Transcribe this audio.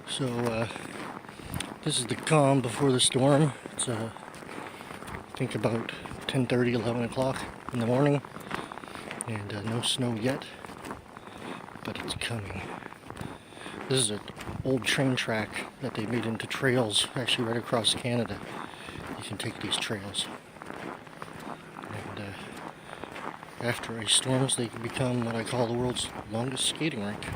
This is the calm before the storm. It's I think about 10:30, 11 o'clock in the morning, and no snow yet, but it's coming. This is an old train track that they made into trails, actually right across Canada. You can take these trails, and after ice storms, they can become what I call the world's longest skating rink.